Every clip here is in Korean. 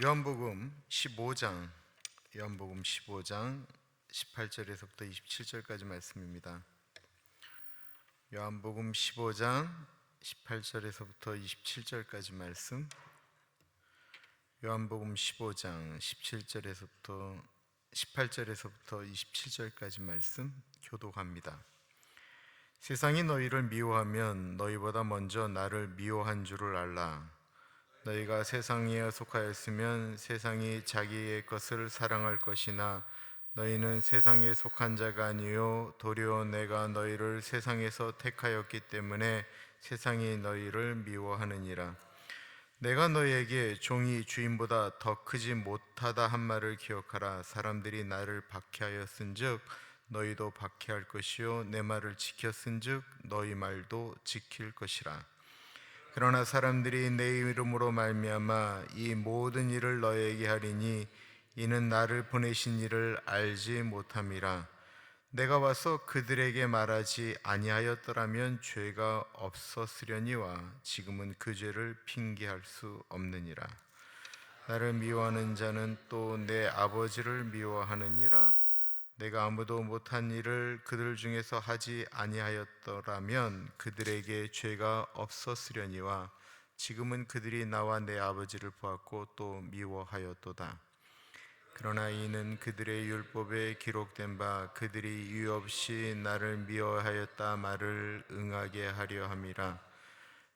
요한복음 15장 18절에서부터 27절까지 말씀입니다. 요한복음 15장 18절에서부터 27절까지 말씀. 요한복음 15장 18절에서부터 27절까지 말씀 교독합니다. 세상이 너희를 미워하면 너희보다 먼저 나를 미워한 줄을 알라. 너희가 세상에 속하였으면 세상이 자기의 것을 사랑할 것이나 너희는 세상에 속한 자가 아니요 도리어 내가 너희를 세상에서 택하였기 때문에 세상이 너희를 미워하느니라. 내가 너희에게 종이 주인보다 더 크지 못하다 한 말을 기억하라. 사람들이 나를 박해하였은즉 너희도 박해할 것이요 내 말을 지켰은즉 너희 말도 지킬 것이라. 그러나 사람들이 내 이름으로 말미암아 이 모든 일을 너희에게 하리니 이는 나를 보내신 이를 알지 못함이라. 내가 와서 그들에게 말하지 아니하였더라면 죄가 없었으려니와 지금은 그 죄를 핑계할 수 없느니라. 나를 미워하는 자는 또 내 아버지를 미워하느니라. 내가 아무도 못한 일을 그들 중에서 하지 아니하였더라면 그들에게 죄가 없었으려니와 지금은 그들이 나와 내 아버지를 보았고 또 미워하였도다. 그러나 이는 그들의 율법에 기록된 바 그들이 이유 없이 나를 미워하였다 말을 응하게 하려 함이라.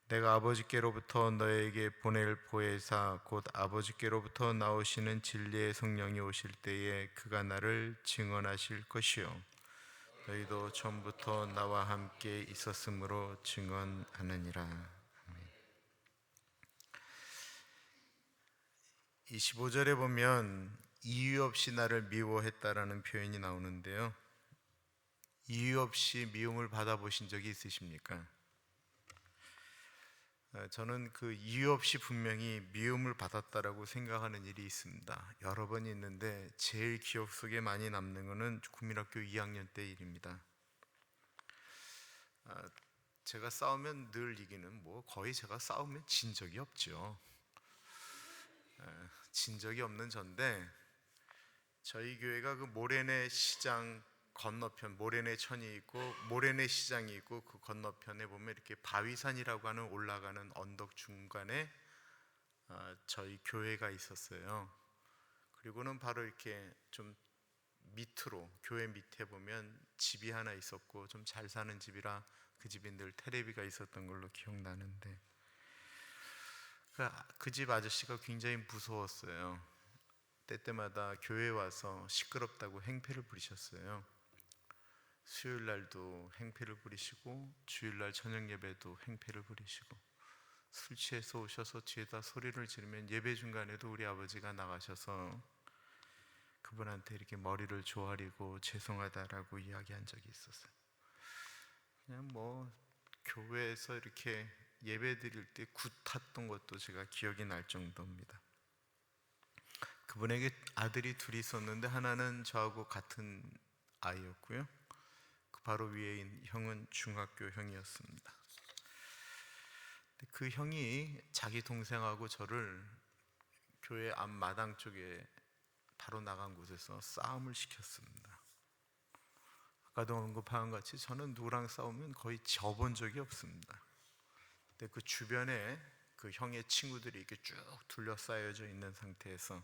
내가 아버지께로부터 너에게 보낼 보혜사 곧 아버지께로부터 나오시는 진리의 성령이 오실 때에 그가 나를 증언하실 것이요 너희도 처음부터 나와 함께 있었으므로 증언하느니라. 25절에 보면 이유 없이 나를 미워했다라는 표현이 나오는데요, 이유 없이 미움을 받아보신 적이 있으십니까? 저는 그 이유 없이 분명히 미움을 받았다라고 생각하는 일이 있습니다. 여러 번 있는데 제일 기억 속에 많이 남는 것은 국민학교 2학년 때 일입니다. 제가 싸우면 늘 이기는, 거의 제가 싸우면 진 적이 없죠. 진 적이 없는 전데, 저희 교회가 그 모래내 시장 건너편, 모래내 천이 있고 모래내 시장이 있고 그 건너편에 보면 이렇게 바위산이라고 하는 올라가는 언덕 중간에 저희 교회가 있었어요. 그리고는 바로 이렇게 좀 밑으로, 교회 밑에 보면 집이 하나 있었고 좀 잘 사는 집이라 그 집에 늘 테레비가 있었던 걸로 기억나는데, 그 집 아저씨가 굉장히 무서웠어요. 때때마다 교회에 와서 시끄럽다고 행패를 부리셨어요. 수요일 날도 행패를 부리시고 주일날 저녁 예배도 행패를 부리시고, 술 취해서 오셔서 뒤에다 소리를 지르면 예배 중간에도 우리 아버지가 나가셔서 그분한테 이렇게 머리를 조아리고 죄송하다라고 이야기한 적이 있었어요. 그냥 교회에서 이렇게 예배 드릴 때 굿탔던 것도 제가 기억이 날 정도입니다. 그분에게 아들이 둘이 있었는데 하나는 저하고 같은 아이였고요, 그 바로 위에 있는 형은 중학교 형이었습니다. 그 형이 자기 동생하고 저를 교회 앞마당 쪽에 바로 나간 곳에서 싸움을 시켰습니다. 아까도 언급한 같이 저는 누구랑 싸우면 거의 져본 적이 없습니다. 근데 그 주변에 그 형의 친구들이 이렇게 쭉 둘러싸여져 있는 상태에서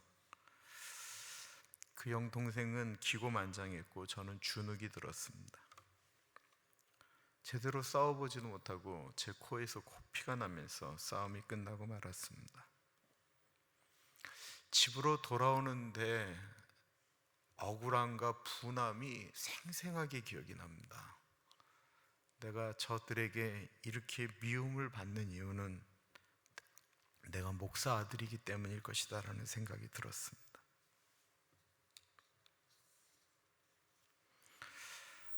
그 형 동생은 기고만장했고 저는 주눅이 들었습니다. 제대로 싸워보지도 못하고 제 코에서 코피가 나면서 싸움이 끝나고 말았습니다. 집으로 돌아오는데 억울함과 분함이 생생하게 기억이 납니다. 내가 저들에게 이렇게 미움을 받는 이유는 내가 목사 아들이기 때문일 것이다 라는 생각이 들었습니다.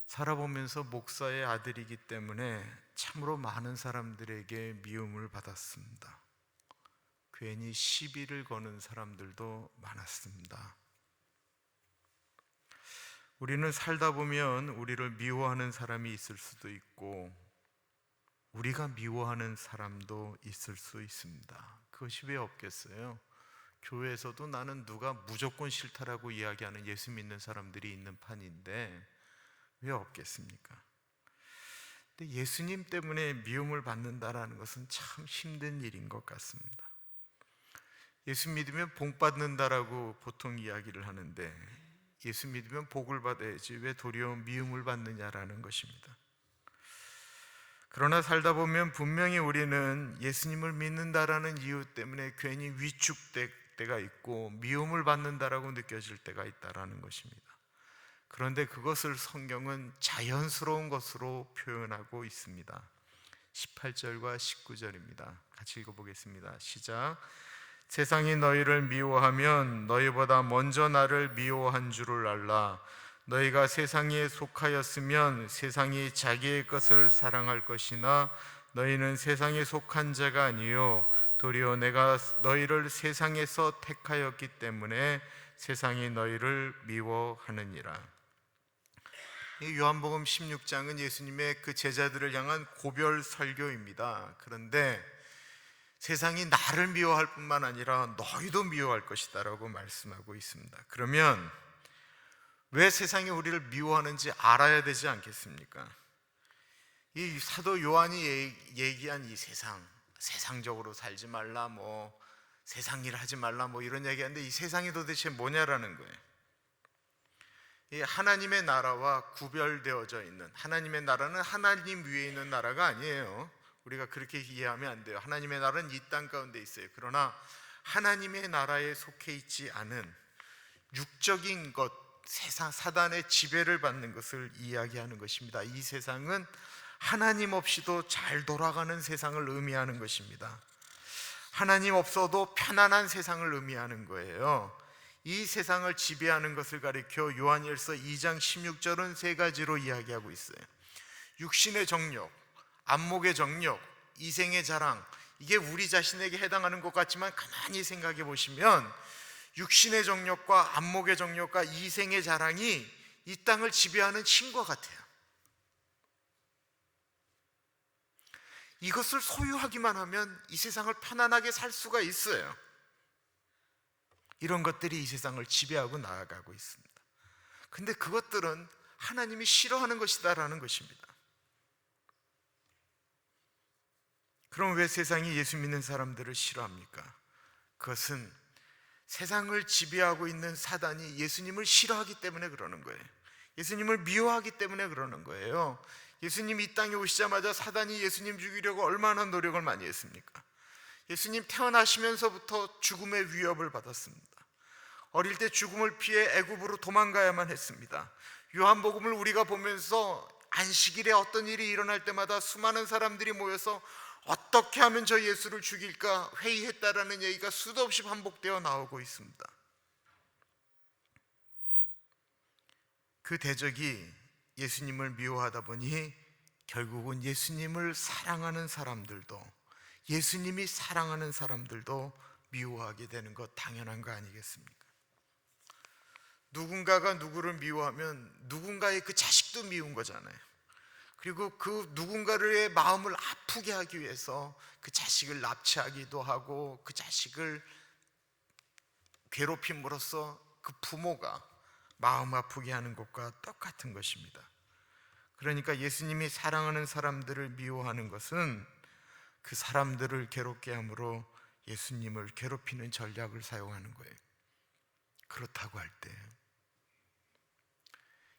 살아보면서 목사의 아들이기 때문에 참으로 많은 사람들에게 미움을 받았습니다. 괜히 시비를 거는 사람들도 많았습니다. 우리는 살다 보면 우리를 미워하는 사람이 있을 수도 있고 우리가 미워하는 사람도 있을 수 있습니다. 그것이 왜 없겠어요? 교회에서도 나는 누가 무조건 싫다라고 이야기하는 예수 믿는 사람들이 있는 판인데 왜 없겠습니까? 근데 예수님 때문에 미움을 받는다라는 것은 참 힘든 일인 것 같습니다. 예수 믿으면 복 받는다라고 보통 이야기를 하는데 예수 믿으면 복을 받아야지 왜 도리어 미움을 받느냐라는 것입니다. 그러나 살다 보면 분명히 우리는 예수님을 믿는다라는 이유 때문에 괜히 위축될 때가 있고 미움을 받는다라고 느껴질 때가 있다라는 것입니다. 그런데 그것을 성경은 자연스러운 것으로 표현하고 있습니다. 18절과 19절입니다. 같이 읽어보겠습니다. 시작. 세상이 너희를 미워하면 너희보다 먼저 나를 미워한 줄을 알라. 너희가 세상에 속하였으면 세상이 자기의 것을 사랑할 것이나 너희는 세상에 속한 자가 아니요 도리어 내가 너희를 세상에서 택하였기 때문에 세상이 너희를 미워하느니라. 이 요한복음 16장은 예수님의 그 제자들을 향한 고별 설교입니다. 그런데 세상이 나를 미워할 뿐만 아니라 너희도 미워할 것이다 라고 말씀하고 있습니다. 그러면 왜 세상이 우리를 미워하는지 알아야 되지 않겠습니까? 이 사도 요한이 얘기한 이 세상적으로 살지 말라, 세상 일 하지 말라, 이런 얘기하는데 이 세상이 도대체 뭐냐라는 거예요. 이 하나님의 나라와 구별되어져 있는, 하나님의 나라는 하나님 위에 있는 나라가 아니에요. 우리가 그렇게 이해하면 안 돼요. 하나님의 나라는 이 땅 가운데 있어요. 그러나 하나님의 나라에 속해 있지 않은 육적인 것, 세상 사단의 지배를 받는 것을 이야기하는 것입니다. 이 세상은 하나님 없이도 잘 돌아가는 세상을 의미하는 것입니다. 하나님 없어도 편안한 세상을 의미하는 거예요. 이 세상을 지배하는 것을 가리켜 요한일서 2장 16절은 세 가지로 이야기하고 있어요. 육신의 정욕, 안목의 정욕, 이생의 자랑. 이게 우리 자신에게 해당하는 것 같지만 가만히 생각해 보시면 육신의 정욕과 안목의 정욕과 이생의 자랑이 이 땅을 지배하는 신과 같아요. 이것을 소유하기만 하면 이 세상을 편안하게 살 수가 있어요. 이런 것들이 이 세상을 지배하고 나아가고 있습니다. 근데 그것들은 하나님이 싫어하는 것이다라는 것입니다. 그럼 왜 세상이 예수 믿는 사람들을 싫어합니까? 그것은 세상을 지배하고 있는 사단이 예수님을 싫어하기 때문에 그러는 거예요. 예수님을 미워하기 때문에 그러는 거예요. 예수님이 이 땅에 오시자마자 사단이 예수님 죽이려고 얼마나 노력을 많이 했습니까? 예수님 태어나시면서부터 죽음의 위협을 받았습니다. 어릴 때 죽음을 피해 애굽으로 도망가야만 했습니다. 요한복음을 우리가 보면서 안식일에 어떤 일이 일어날 때마다 수많은 사람들이 모여서 어떻게 하면 저 예수를 죽일까 회의했다라는 얘기가 수도 없이 반복되어 나오고 있습니다. 그 대적이 예수님을 미워하다 보니 결국은 예수님을 사랑하는 사람들도, 예수님이 사랑하는 사람들도 미워하게 되는 것 당연한 거 아니겠습니까? 누군가가 누구를 미워하면 누군가의 그 자식도 미운 거잖아요. 그리고 그 누군가의 마음을 아프게 하기 위해서 그 자식을 납치하기도 하고 그 자식을 괴롭힘으로써 그 부모가 마음 아프게 하는 것과 똑같은 것입니다. 그러니까 예수님이 사랑하는 사람들을 미워하는 것은 그 사람들을 괴롭게 함으로 예수님을 괴롭히는 전략을 사용하는 거예요. 그렇다고 할 때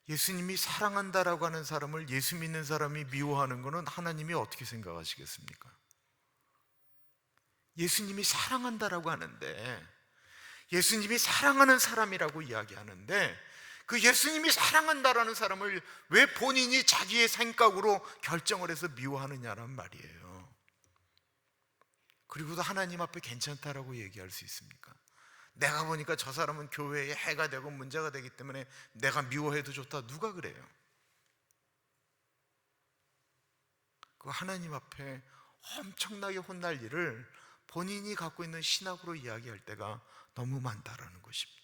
예수님이 사랑한다라고 하는 사람을 예수 믿는 사람이 미워하는 것은 하나님이 어떻게 생각하시겠습니까? 예수님이 사랑한다라고 하는데, 예수님이 사랑하는 사람이라고 이야기하는데 그 예수님이 사랑한다라는 사람을 왜 본인이 자기의 생각으로 결정을 해서 미워하느냐는 말이에요. 그리고도 하나님 앞에 괜찮다라고 얘기할 수 있습니까? 내가 보니까 저 사람은 교회에 해가 되고 문제가 되기 때문에 내가 미워해도 좋다. 누가 그래요? 그 하나님 앞에 엄청나게 혼날 일을 본인이 갖고 있는 신학으로 이야기할 때가 너무 많다라는 것입니다.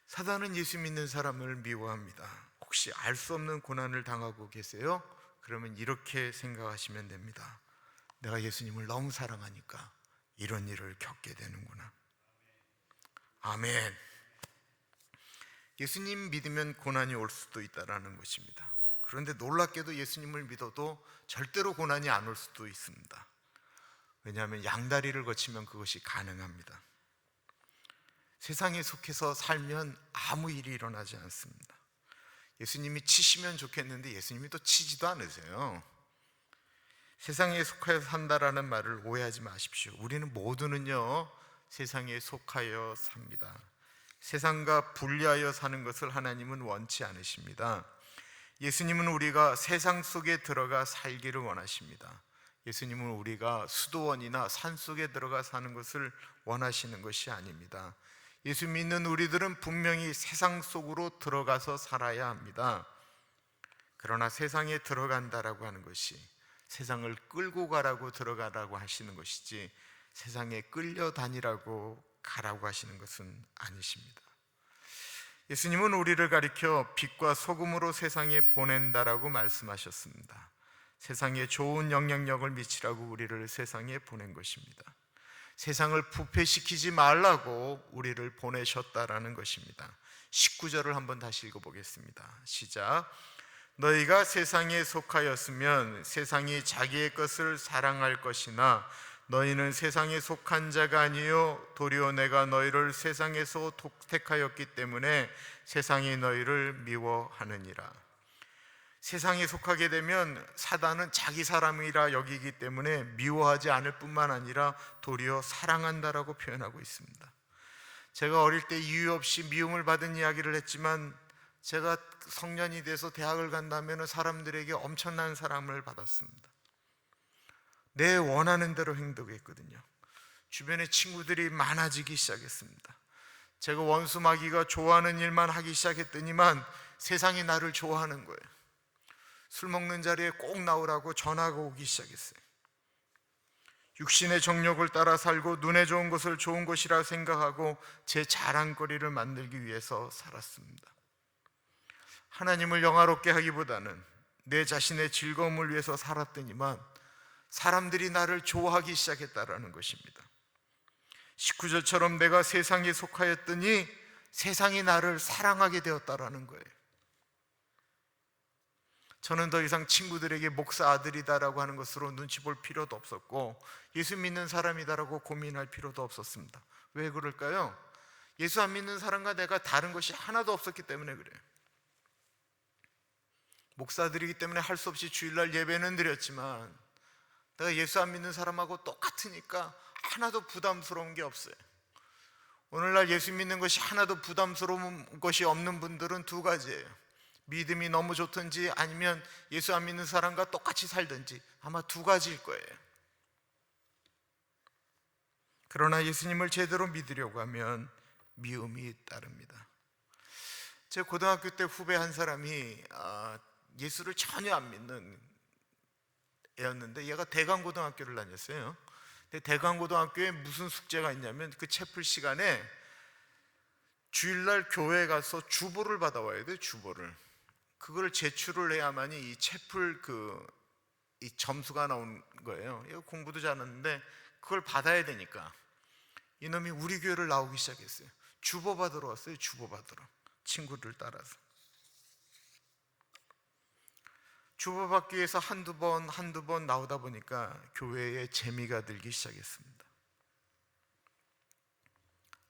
사단은 예수 믿는 사람을 미워합니다. 혹시 알 수 없는 고난을 당하고 계세요? 그러면 이렇게 생각하시면 됩니다. 내가 예수님을 너무 사랑하니까 이런 일을 겪게 되는구나. 아멘. 예수님 믿으면 고난이 올 수도 있다는 것입니다. 그런데 놀랍게도 예수님을 믿어도 절대로 고난이 안 올 수도 있습니다. 왜냐하면 양다리를 거치면 그것이 가능합니다. 세상에 속해서 살면 아무 일이 일어나지 않습니다. 예수님이 치시면 좋겠는데 예수님이 또 치지도 않으세요. 세상에 속하여 산다라는 말을 오해하지 마십시오. 우리는 모두는요 세상에 속하여 삽니다. 세상과 분리하여 사는 것을 하나님은 원치 않으십니다. 예수님은 우리가 세상 속에 들어가 살기를 원하십니다. 예수님은 우리가 수도원이나 산속에 들어가 사는 것을 원하시는 것이 아닙니다. 예수 믿는 우리들은 분명히 세상 속으로 들어가서 살아야 합니다. 그러나 세상에 들어간다라고 하는 것이 세상을 끌고 가라고 들어가라고 하시는 것이지 세상에 끌려다니라고 가라고 하시는 것은 아니십니다. 예수님은 우리를 가리켜 빛과 소금으로 세상에 보낸다라고 말씀하셨습니다. 세상에 좋은 영향력을 미치라고 우리를 세상에 보낸 것입니다. 세상을 부패시키지 말라고 우리를 보내셨다라는 것입니다. 19절을 한번 다시 읽어보겠습니다. 시작. 너희가 세상에 속하였으면 세상이 자기의 것을 사랑할 것이나 너희는 세상에 속한 자가 아니요 도리어 내가 너희를 세상에서 택하였기 때문에 세상이 너희를 미워하느니라. 세상에 속하게 되면 사단은 자기 사람이라 여기기 때문에 미워하지 않을 뿐만 아니라 도리어 사랑한다라고 표현하고 있습니다. 제가 어릴 때 이유 없이 미움을 받은 이야기를 했지만 제가 성년이 돼서 대학을 간다면 사람들에게 엄청난 사랑을 받았습니다. 내 원하는 대로 행동했거든요. 주변에 친구들이 많아지기 시작했습니다. 제가 원수마귀가 좋아하는 일만 하기 시작했더니만 세상이 나를 좋아하는 거예요. 술 먹는 자리에 꼭 나오라고 전화가 오기 시작했어요. 육신의 정욕을 따라 살고 눈에 좋은 것을 좋은 것이라 생각하고 제 자랑거리를 만들기 위해서 살았습니다. 하나님을 영화롭게 하기보다는 내 자신의 즐거움을 위해서 살았더니만 사람들이 나를 좋아하기 시작했다라는 것입니다. 19절처럼 내가 세상에 속하였더니 세상이 나를 사랑하게 되었다라는 거예요. 저는 더 이상 친구들에게 목사 아들이다라고 하는 것으로 눈치 볼 필요도 없었고 예수 믿는 사람이다라고 고민할 필요도 없었습니다. 왜 그럴까요? 예수 안 믿는 사람과 내가 다른 것이 하나도 없었기 때문에 그래요. 목사들이기 때문에 할 수 없이 주일날 예배는 드렸지만 내가 예수 안 믿는 사람하고 똑같으니까 하나도 부담스러운 게 없어요. 오늘날 예수 믿는 것이 하나도 부담스러운 것이 없는 분들은 두 가지예요. 믿음이 너무 좋든지 아니면 예수 안 믿는 사람과 똑같이 살든지 아마 두 가지일 거예요. 그러나 예수님을 제대로 믿으려고 하면 미움이 따릅니다. 제 고등학교 때 후배 한 사람이 예수를 전혀 안 믿는 애였는데 얘가 대강고등학교를 다녔어요. 근데 대강고등학교에 무슨 숙제가 있냐면 그 채플 시간에 주일날 교회에 가서 주보를 받아와야 돼요. 주보를. 그걸 제출을 해야만이 이 채플 이 점수가 나온 거예요. 이거 공부도 잘하는데 그걸 받아야 되니까 이놈이 우리 교회를 나오기 시작했어요. 주보 받으러 왔어요. 주보 받으러. 친구를 따라서. 주보 받기 위해서 한두 번 나오다 보니까 교회에 재미가 들기 시작했습니다.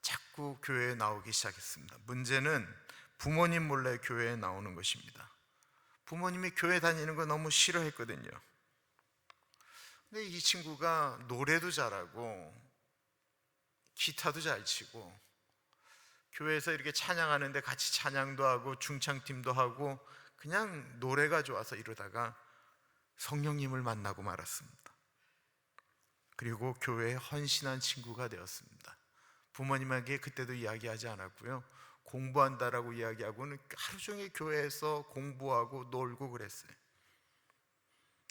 자꾸 교회에 나오기 시작했습니다. 문제는 부모님 몰래 교회에 나오는 것입니다. 부모님이 교회 다니는 거 너무 싫어했거든요. 근데 이 친구가 노래도 잘하고 기타도 잘 치고 교회에서 이렇게 찬양하는데 같이 찬양도 하고 중창팀도 하고 그냥 노래가 좋아서 이러다가 성령님을 만나고 말았습니다. 그리고 교회에 헌신한 친구가 되었습니다. 부모님에게 그때도 이야기하지 않았고요. 공부한다라고 이야기하고는 하루 종일 교회에서 공부하고 놀고 그랬어요.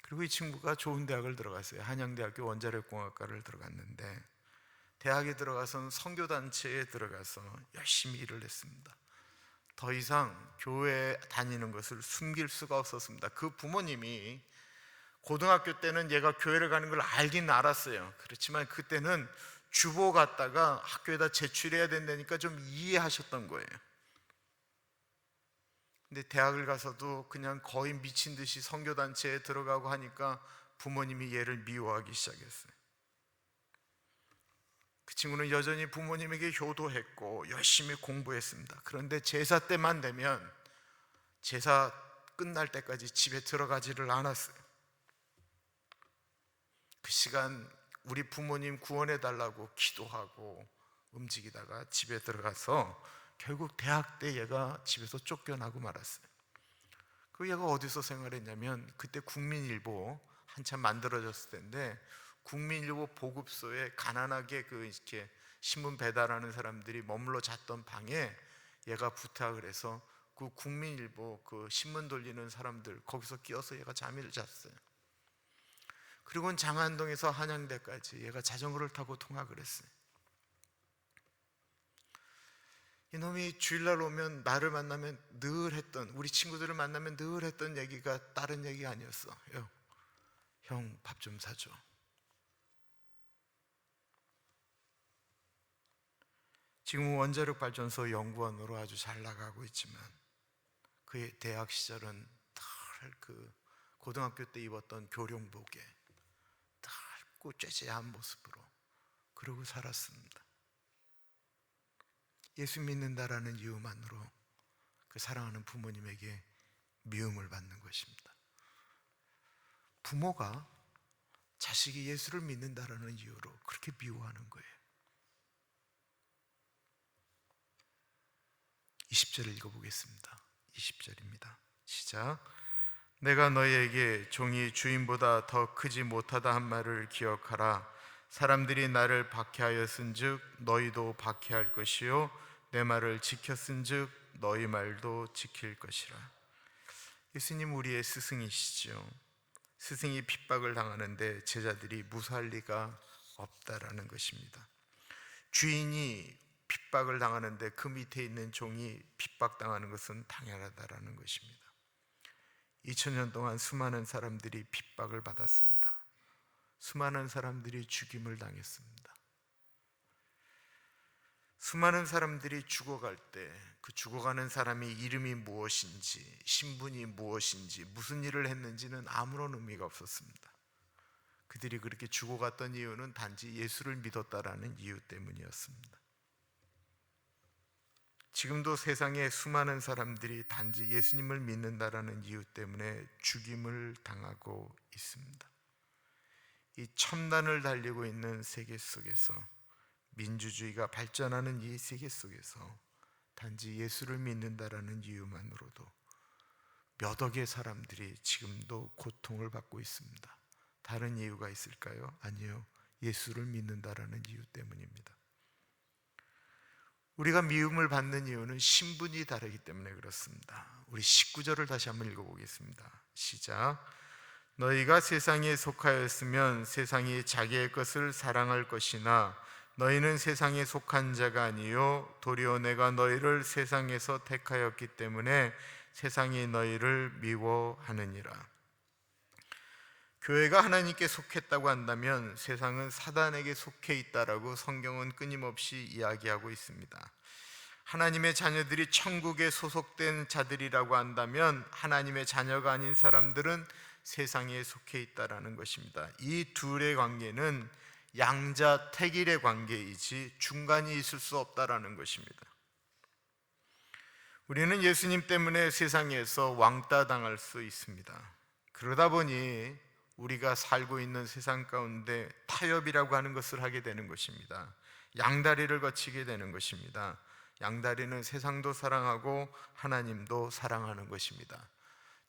그리고 이 친구가 좋은 대학을 들어갔어요. 한양대학교 원자력공학과를 들어갔는데 대학에 들어가서는 선교단체에 들어가서 열심히 일을 했습니다. 더 이상 교회에 다니는 것을 숨길 수가 없었습니다. 그 부모님이 고등학교 때는 얘가 교회를 가는 걸 알긴 알았어요. 그렇지만 그때는 주보 갔다가 학교에다 제출해야 된다니까 좀 이해하셨던 거예요. 근데 대학을 가서도 그냥 거의 미친 듯이 선교단체에 들어가고 하니까 부모님이 얘를 미워하기 시작했어요. 그 친구는 여전히 부모님에게 효도했고 열심히 공부했습니다. 그런데 제사 때만 되면 제사 끝날 때까지 집에 들어가지를 않았어요. 그 시간 우리 부모님 구원해 달라고 기도하고 움직이다가 집에 들어가서 결국 대학 때 얘가 집에서 쫓겨나고 말았어요. 그 얘가 어디서 생활했냐면 그때 국민일보 한참 만들어졌을 때인데 국민일보 보급소에 가난하게 이렇게 신문 배달하는 사람들이 머물러 잤던 방에 얘가 부탁을 해서 그 국민일보 그 신문 돌리는 사람들 거기서 끼어서 얘가 잠을 잤어요. 그리고는 장안동에서 한양대까지 얘가 자전거를 타고 통학을 했어요. 이놈이 주일날 오면 나를 만나면 늘 했던, 우리 친구들을 만나면 늘 했던 얘기가 다른 얘기가 아니었어. 형 밥 좀 사줘. 지금 원자력 발전소 연구원으로 아주 잘 나가고 있지만 그의 대학 시절은 늘 그 고등학교 때 입었던 교룡복에 낡고 째째한 모습으로 그러고 살았습니다. 예수 믿는다라는 이유만으로 그 사랑하는 부모님에게 미움을 받는 것입니다. 부모가 자식이 예수를 믿는다라는 이유로 그렇게 미워하는 거예요. 20절을 읽어보겠습니다. 20절입니다. 시작. 내가 너희에게 종이 주인보다 더 크지 못하다 한 말을 기억하라. 사람들이 나를 박해하였은즉 너희도 박해할 것이요 내 말을 지켰은즉 너희 말도 지킬 것이라. 예수님 우리의 스승이시죠. 스승이 핍박을 당하는데 제자들이 무사할 리가 없다라는 것입니다. 주인이 핍박을 당하는데 그 밑에 있는 종이 핍박당하는 것은 당연하다라는 것입니다. 2000년 동안 수많은 사람들이 핍박을 받았습니다. 수많은 사람들이 죽임을 당했습니다. 수많은 사람들이 죽어갈 때 그 죽어가는 사람이 이름이 무엇인지, 신분이 무엇인지, 무슨 일을 했는지는 아무런 의미가 없었습니다. 그들이 그렇게 죽어갔던 이유는 단지 예수를 믿었다라는 이유 때문이었습니다. 지금도 세상에 수많은 사람들이 단지 예수님을 믿는다라는 이유 때문에 죽임을 당하고 있습니다. 이 첨단을 달리고 있는 세계 속에서, 민주주의가 발전하는 이 세계 속에서 단지 예수를 믿는다라는 이유만으로도 몇 억의 사람들이 지금도 고통을 받고 있습니다. 다른 이유가 있을까요? 아니요. 예수를 믿는다라는 이유 때문입니다. 우리가 미움을 받는 이유는 신분이 다르기 때문에 그렇습니다. 우리 19절을 다시 한번 읽어보겠습니다. 시작. 너희가 세상에 속하였으면 세상이 자기의 것을 사랑할 것이나 너희는 세상에 속한 자가 아니요 도리어 내가 너희를 세상에서 택하였기 때문에 세상이 너희를 미워하느니라. 교회가 하나님께 속했다고 한다면 세상은 사단에게 속해 있다라고 성경은 끊임없이 이야기하고 있습니다. 하나님의 자녀들이 천국에 소속된 자들이라고 한다면 하나님의 자녀가 아닌 사람들은 세상에 속해 있다라는 것입니다. 이 둘의 관계는 양자택일의 관계이지 중간이 있을 수 없다라는 것입니다. 우리는 예수님 때문에 세상에서 왕따 당할 수 있습니다. 그러다 보니 우리가 살고 있는 세상 가운데 타협이라고 하는 것을 하게 되는 것입니다. 양다리를 거치게 되는 것입니다. 양다리는 세상도 사랑하고 하나님도 사랑하는 것입니다.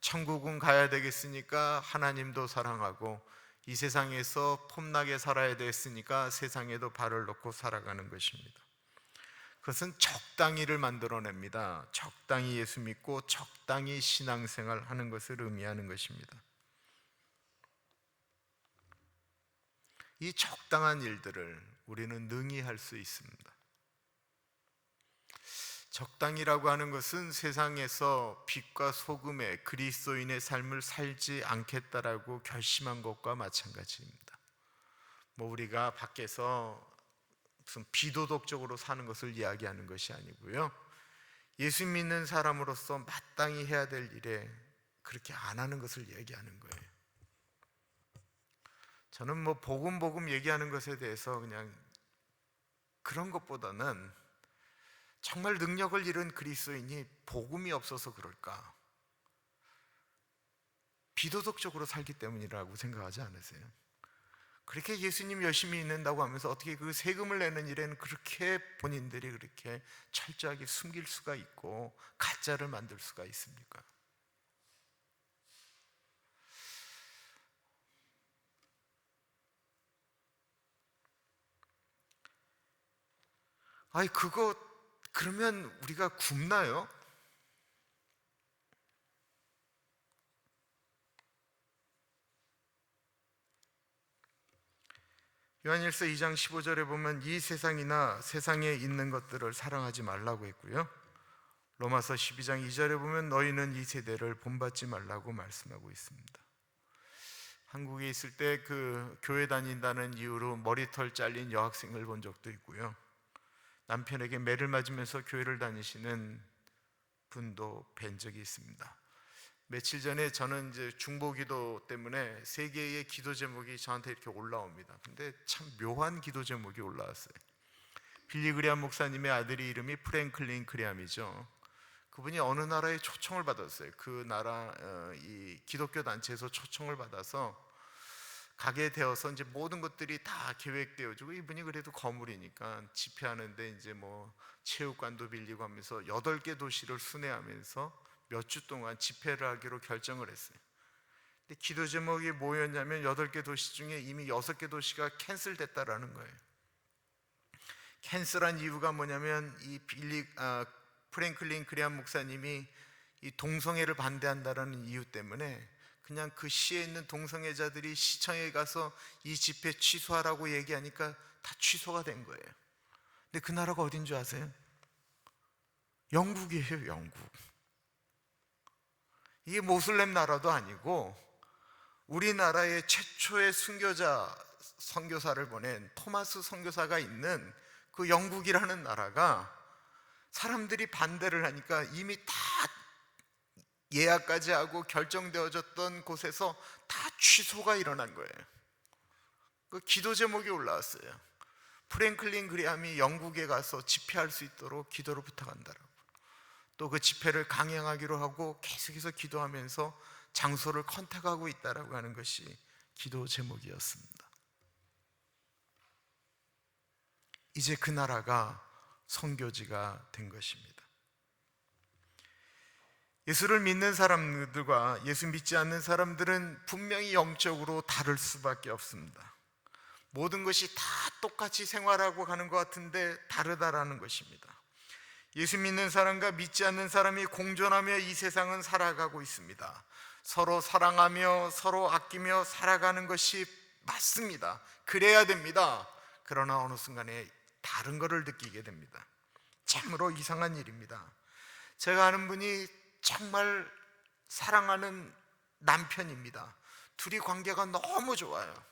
천국은 가야 되겠으니까 하나님도 사랑하고 이 세상에서 폼나게 살아야 됐으니까 세상에도 발을 놓고 살아가는 것입니다. 그것은 적당히를 만들어냅니다. 적당히 예수 믿고 적당히 신앙생활 하는 것을 의미하는 것입니다. 이 적당한 일들을 우리는 능히 할 수 있습니다. 적당이라고 하는 것은 세상에서 빛과 소금의 그리스도인의 삶을 살지 않겠다라고 결심한 것과 마찬가지입니다. 뭐 우리가 밖에서 무슨 비도덕적으로 사는 것을 이야기하는 것이 아니고요, 예수 믿는 사람으로서 마땅히 해야 될 일에 그렇게 안 하는 것을 얘기하는 거예요. 저는 뭐 복음 얘기하는 것에 대해서 그냥 그런 것보다는 정말 능력을 잃은 그리스도인이 복음이 없어서 그럴까? 비도덕적으로 살기 때문이라고 생각하지 않으세요? 그렇게 예수님 열심히 믿는다고 하면서 어떻게 그 세금을 내는 일에는 그렇게 본인들이 그렇게 철저하게 숨길 수가 있고 가짜를 만들 수가 있습니까? 아니 그거 그러면 우리가 굶나요? 요한일서 2장 15절에 보면 이 세상이나 세상에 있는 것들을 사랑하지 말라고 했고요, 로마서 12장 2절에 보면 너희는 이 세대를 본받지 말라고 말씀하고 있습니다. 한국에 있을 때 그 교회 다닌다는 이유로 머리털 잘린 여학생을 본 적도 있고요, 남편에게 매를 맞으면서 교회를 다니시는 분도 뵌 적이 있습니다. 며칠 전에 저는 이제 중보기도 때문에 세 개의 기도 제목이 저한테 이렇게 올라옵니다. 근데 참 묘한 기도 제목이 올라왔어요. 빌리 그리암 목사님의 아들이 이름이 프랭클린 그리암이죠. 그분이 어느 나라에 초청을 받았어요. 그 나라 이 기독교 단체에서 초청을 받아서 가게 되어서 이제 모든 것들이 다 계획되어지고, 이분이 그래도 거물이니까 집회하는데 이제 뭐 체육관도 빌리고 하면서 8개 도시를 순회하면서 몇 주 동안 집회를 하기로 결정을 했어요. 근데 기도 제목이 뭐였냐면 8개 도시 중에 이미 6개 도시가 캔슬됐다라는 거예요. 캔슬한 이유가 뭐냐면 이 프랭클린 그리암 목사님이 이 동성애를 반대한다라는 이유 때문에 그냥 그 시에 있는 동성애자들이 시청에 가서 이 집회 취소하라고 얘기하니까 다 취소가 된 거예요. 근데 그 나라가 어딘 줄 아세요? 영국이에요, 영국. 이게 모슬렘 나라도 아니고 우리나라의 최초의 선교사를 보낸 토마스 선교사가 있는 그 영국이라는 나라가 사람들이 반대를 하니까 이미 다 예약까지 하고 결정되어졌던 곳에서 다 취소가 일어난 거예요. 그 기도 제목이 올라왔어요. 프랭클린 그리암이 영국에 가서 집회할 수 있도록 기도를 부탁한다라고. 또 그 집회를 강행하기로 하고 계속해서 기도하면서 장소를 컨택하고 있다라고 하는 것이 기도 제목이었습니다. 이제 그 나라가 선교지가 된 것입니다. 예수를 믿는 사람들과 예수 믿지 않는 사람들은 분명히 영적으로 다를 수밖에 없습니다. 모든 것이 다 똑같이 생활하고 가는 것 같은데 다르다라는 것입니다. 예수 믿는 사람과 믿지 않는 사람이 공존하며 이 세상은 살아가고 있습니다. 서로 사랑하며 서로 아끼며 살아가는 것이 맞습니다. 그래야 됩니다. 그러나 어느 순간에 다른 것을 느끼게 됩니다. 참으로 이상한 일입니다. 제가 아는 분이 정말 사랑하는 남편입니다. 둘이 관계가 너무 좋아요.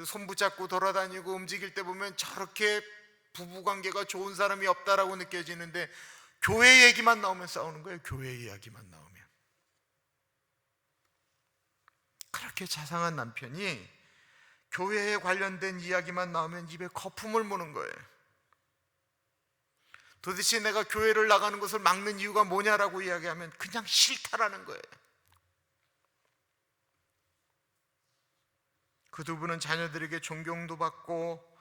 손 붙잡고 돌아다니고 움직일 때 보면 저렇게 부부관계가 좋은 사람이 없다라고 느껴지는데 교회 얘기만 나오면 싸우는 거예요. 교회 이야기만 나오면. 그렇게 자상한 남편이 교회에 관련된 이야기만 나오면 입에 거품을 무는 거예요. 도대체 내가 교회를 나가는 것을 막는 이유가 뭐냐라고 이야기하면 그냥 싫다라는 거예요. 그 두 분은 자녀들에게 존경도 받고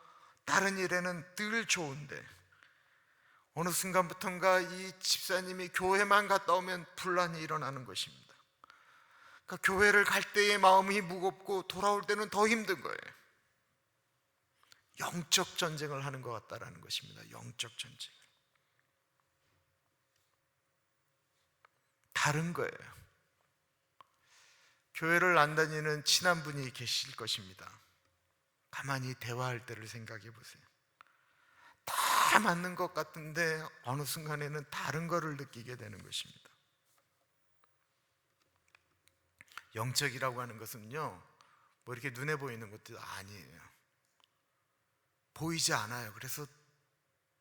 다른 일에는 늘 좋은데 어느 순간부터인가 이 집사님이 교회만 갔다 오면 분란이 일어나는 것입니다. 그러니까 교회를 갈 때의 마음이 무겁고 돌아올 때는 더 힘든 거예요. 영적 전쟁을 하는 것 같다라는 것입니다. 영적 전쟁. 다른 거예요. 교회를 안 다니는 친한 분이 계실 것입니다. 가만히 대화할 때를 생각해 보세요. 다 다 맞는 것 같은데 어느 순간에는 다른 거를 느끼게 되는 것입니다. 영적이라고 하는 것은요, 뭐 이렇게 눈에 보이는 것도 아니에요. 보이지 않아요. 그래서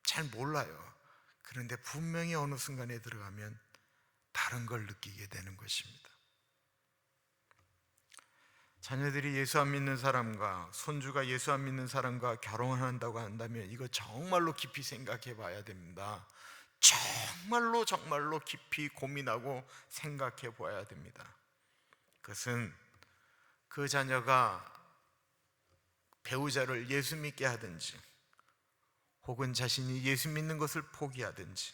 잘 몰라요. 그런데 분명히 어느 순간에 들어가면 다른 걸 느끼게 되는 것입니다. 자녀들이 예수 안 믿는 사람과 손주가 예수 안 믿는 사람과 결혼한다고 한다면 이거 정말로 깊이 생각해 봐야 됩니다. 정말로 깊이 고민하고 생각해 봐야 됩니다. 그것은 그 자녀가 배우자를 예수 믿게 하든지 혹은 자신이 예수 믿는 것을 포기하든지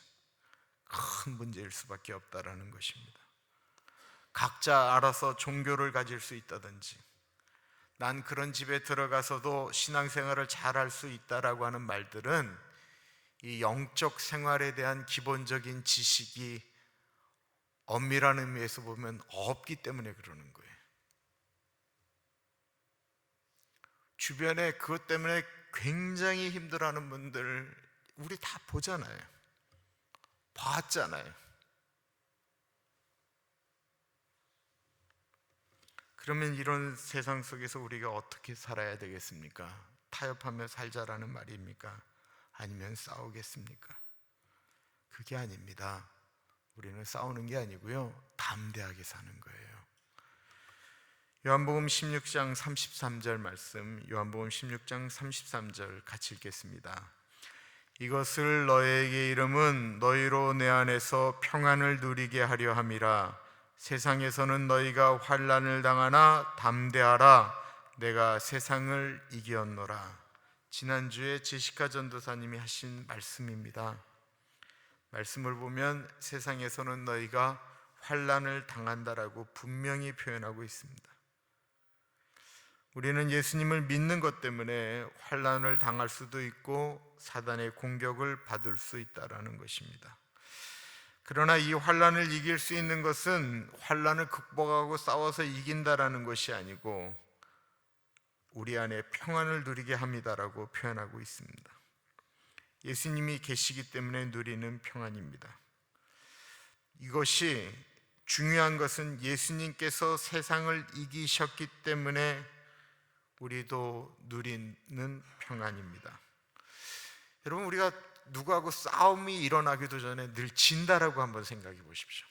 큰 문제일 수밖에 없다라는 것입니다. 각자 알아서 종교를 가질 수 있다든지 난 그런 집에 들어가서도 신앙생활을 잘할 수 있다라고 하는 말들은 이 영적 생활에 대한 기본적인 지식이 엄밀한 의미에서 보면 없기 때문에 그러는 거예요. 주변에 그것 때문에 굉장히 힘들어하는 분들 우리 다 보잖아요. 봤잖아요. 그러면 이런 세상 속에서 우리가 어떻게 살아야 되겠습니까? 타협하며 살자라는 말입니까? 아니면 싸우겠습니까? 그게 아닙니다. 우리는 싸우는 게 아니고요, 담대하게 사는 거예요. 요한복음 16장 33절 말씀, 요한복음 16장 33절 같이 읽겠습니다. 이것을 너희에게 이름은 너희로 내 안에서 평안을 누리게 하려 함이라. 세상에서는 너희가 환난을 당하나 담대하라. 내가 세상을 이겼노라. 지난주에 제시카 전도사님이 하신 말씀입니다. 말씀을 보면 세상에서는 너희가 환난을 당한다라고 분명히 표현하고 있습니다. 우리는 예수님을 믿는 것 때문에 환난을 당할 수도 있고 사단의 공격을 받을 수 있다라는 것입니다. 그러나 이 환난을 이길 수 있는 것은 환난을 극복하고 싸워서 이긴다라는 것이 아니고 우리 안에 평안을 누리게 합니다라고 표현하고 있습니다. 예수님이 계시기 때문에 누리는 평안입니다. 이것이 중요한 것은 예수님께서 세상을 이기셨기 때문에 우리도 누리는 평안입니다. 여러분, 우리가 누구하고 싸움이 일어나기도 전에 늘 진다라고 한번 생각해 보십시오.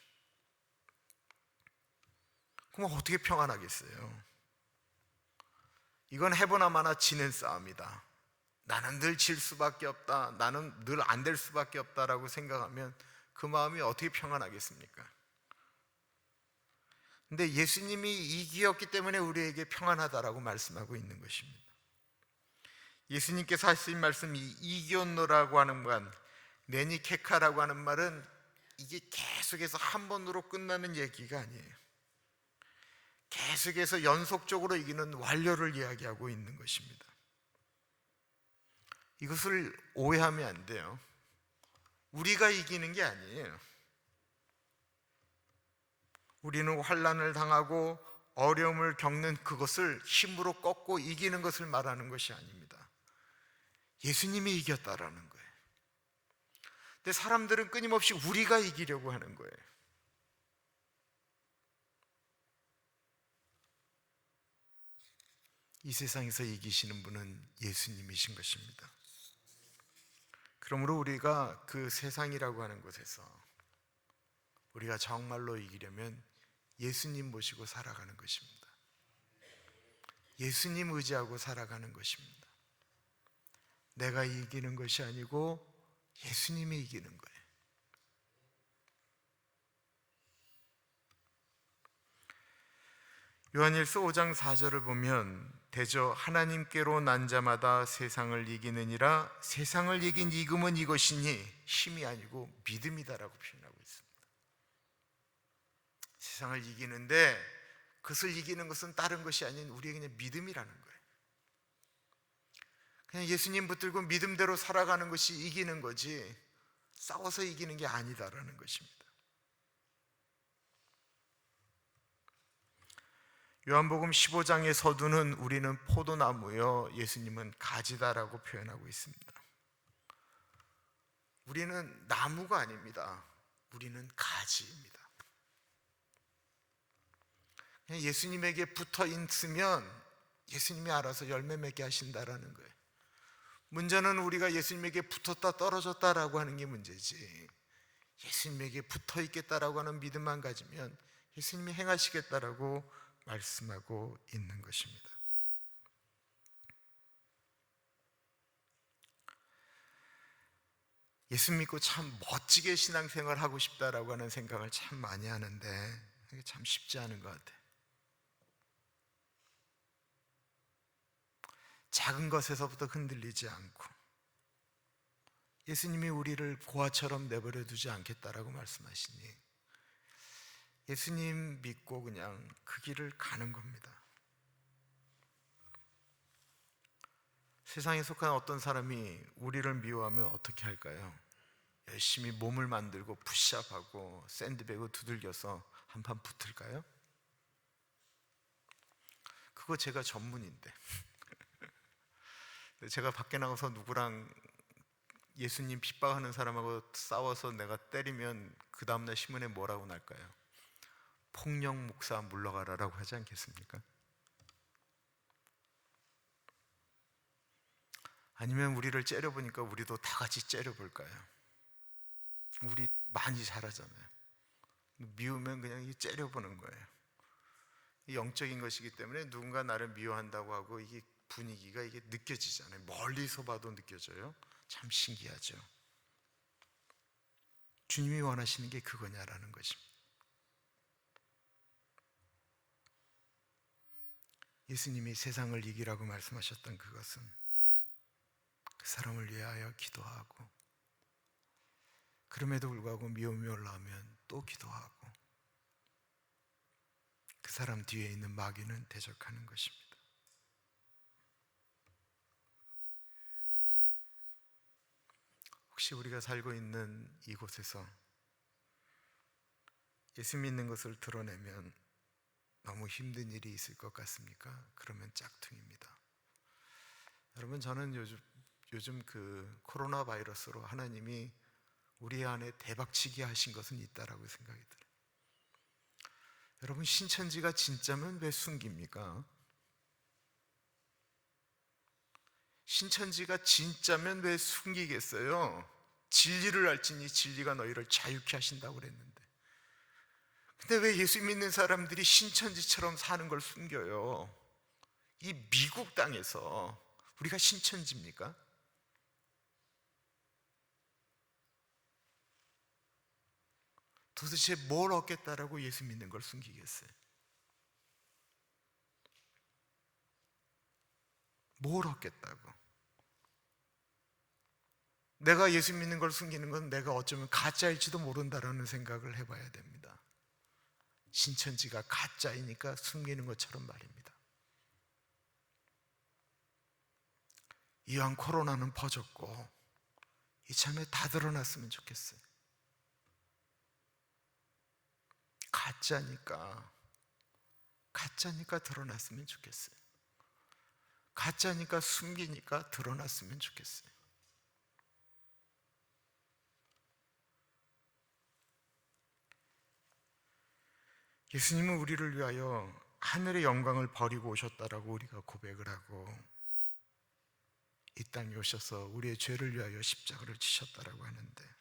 그럼 어떻게 평안하겠어요? 이건 해보나 마나 지는 싸움이다. 나는 늘 질 수밖에 없다. 나는 늘 안 될 수밖에 없다라고 생각하면 그 마음이 어떻게 평안하겠습니까? 근데 예수님이 이기었기 때문에 우리에게 평안하다라고 말씀하고 있는 것입니다. 예수님께서 하신 말씀이 이기었노라고 하는 말, 네니케카라고 하는 말은 이게 계속해서 한 번으로 끝나는 얘기가 아니에요. 계속해서 연속적으로 이기는 완료를 이야기하고 있는 것입니다. 이것을 오해하면 안 돼요. 우리가 이기는 게 아니에요. 우리는 환난을 당하고 어려움을 겪는 그것을 힘으로 꺾고 이기는 것을 말하는 것이 아닙니다. 예수님이 이겼다라는 거예요. 근데 사람들은 끊임없이 우리가 이기려고 하는 거예요. 이 세상에서 이기시는 분은 예수님이신 것입니다. 그러므로 우리가 그 세상이라고 하는 곳에서 우리가 정말로 이기려면 예수님 모시고 살아가는 것입니다. 예수님 의지하고 살아가는 것입니다. 내가 이기는 것이 아니고 예수님이 이기는 거예요. 요한일서 5장 4절을 보면 대저 하나님께로 난 자마다 세상을 이기느니라. 세상을 이긴 이금은 이것이니 힘이 아니고 믿음이다라고 표현하고 있습니다. 세상을 이기는데 그것을 이기는 것은 다른 것이 아닌 우리의 그냥 믿음이라는 거예요. 그냥 예수님 붙들고 믿음대로 살아가는 것이 이기는 거지 싸워서 이기는 게 아니다라는 것입니다. 요한복음 15장의 서두는 우리는 포도나무요 예수님은 가지다라고 표현하고 있습니다. 우리는 나무가 아닙니다. 우리는 가지입니다. 그냥 예수님에게 붙어 있으면 예수님이 알아서 열매 맺게 하신다라는 거예요. 문제는 우리가 예수님에게 붙었다 떨어졌다라고 하는 게 문제지, 예수님에게 붙어 있겠다라고 하는 믿음만 가지면 예수님이 행하시겠다라고 말씀하고 있는 것입니다. 예수 믿고 참 멋지게 신앙생활 하고 싶다라고 하는 생각을 참 많이 하는데 이게 참 쉽지 않은 것 같아요. 작은 것에서부터 흔들리지 않고 예수님이 우리를 고아처럼 내버려 두지 않겠다라고 말씀하시니 예수님 믿고 그냥 그 길을 가는 겁니다. 세상에 속한 어떤 사람이 우리를 미워하면 어떻게 할까요? 열심히 몸을 만들고 푸시업하고 샌드백을 두들겨서 한판 붙을까요? 그거 제가 전문인데 제가 밖에 나가서 누구랑 예수님 핍박하는 사람하고 싸워서 내가 때리면 그 다음날 신문에 뭐라고 날까요? 폭력 목사 물러가라라고 하지 않겠습니까? 아니면 우리를 째려보니까 우리도 다 같이 째려볼까요? 우리 많이 잘하잖아요. 미우면 그냥 째려보는 거예요. 영적인 것이기 때문에 누군가 나를 미워한다고 하고 이게 분위기가 이게 느껴지잖아요. 멀리서 봐도 느껴져요. 참 신기하죠. 주님이 원하시는 게 그거냐라는 것입니다. 예수님이 세상을 이기라고 말씀하셨던 그것은 그 사람을 위하여 기도하고 그럼에도 불구하고 미움이 올라오면 또 기도하고 그 사람 뒤에 있는 마귀는 대적하는 것입니다. 혹시 우리가 살고 있는 이곳에서 예수 믿는 것을 드러내면 너무 힘든 일이 있을 것 같습니까? 그러면 짝퉁입니다. 여러분, 저는 요즘 그 코로나 바이러스로 하나님이 우리 안에 대박치기 하신 것은 있다라고 생각이 들어요. 여러분, 신천지가 진짜면 왜 숨깁니까? 신천지가 진짜면 왜 숨기겠어요? 진리를 알지니 진리가 너희를 자유케 하신다고 그랬는데, 근데 왜 예수 믿는 사람들이 신천지처럼 사는 걸 숨겨요? 이 미국 땅에서 우리가 신천지입니까? 도대체 뭘 얻겠다라고 예수 믿는 걸 숨기겠어요? 뭘 얻겠다고? 내가 예수 믿는 걸 숨기는 건 내가 어쩌면 가짜일지도 모른다라는 생각을 해봐야 됩니다. 신천지가 가짜이니까 숨기는 것처럼 말입니다. 이왕 코로나는 퍼졌고 이참에 다 드러났으면 좋겠어요. 가짜니까 드러났으면 좋겠어요. 가짜니까 숨기니까 드러났으면 좋겠어요. 예수님은 우리를 위하여 하늘의 영광을 버리고 오셨다라고 우리가 고백을 하고 이 땅에 오셔서 우리의 죄를 위하여 십자가를 지셨다라고 하는데,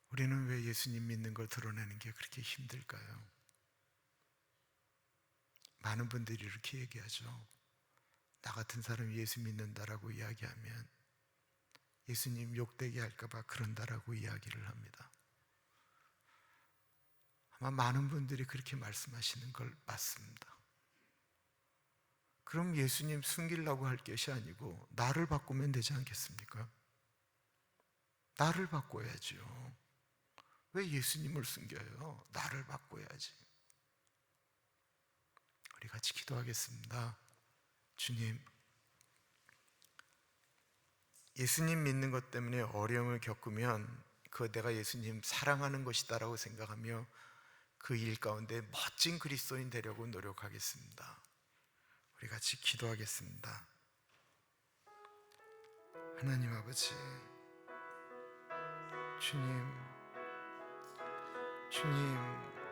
우리는 왜 예수님 믿는 걸 드러내는 게 그렇게 힘들까요? 많은 분들이 이렇게 얘기하죠. 나 같은 사람이 예수 믿는다라고 이야기하면 예수님 욕되게 할까봐 그런다라고 이야기를 합니다. 아마 많은 분들이 그렇게 말씀하시는 걸 맞습니다. 그럼 예수님 숨기려고 할 것이 아니고 나를 바꾸면 되지 않겠습니까? 나를 바꿔야죠. 왜 예수님을 숨겨요? 나를 바꿔야지. 우리 같이 기도하겠습니다. 주님, 예수님 믿는 것 때문에 어려움을 겪으면 그거 내가 예수님 사랑하는 것이다라고 생각하며 그 일 가운데 멋진 그리스도인 되려고 노력하겠습니다. 우리 같이 기도하겠습니다. 하나님 아버지,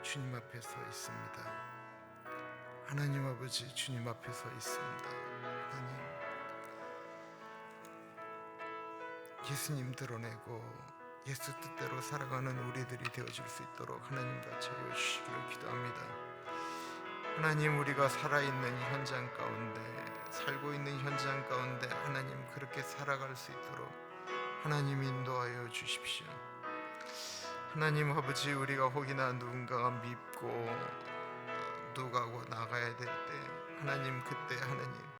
주님 앞에 서 있습니다. 하나님 아버지, 주님 앞에 서 있습니다. 하나님, 예수님 드러내고 예수 뜻대로 살아가는 우리들이 되어줄 수 있도록 하나님 같이 하여 주시기를 기도합니다. 하나님, 우리가 살아있는 현장 가운데, 살고 있는 현장 가운데 하나님 그렇게 살아갈 수 있도록 하나님 인도하여 주십시오. 하나님 아버지, 우리가 혹이나 누군가가 밉고 누가고 나가야 될 때 하나님, 그때 하나님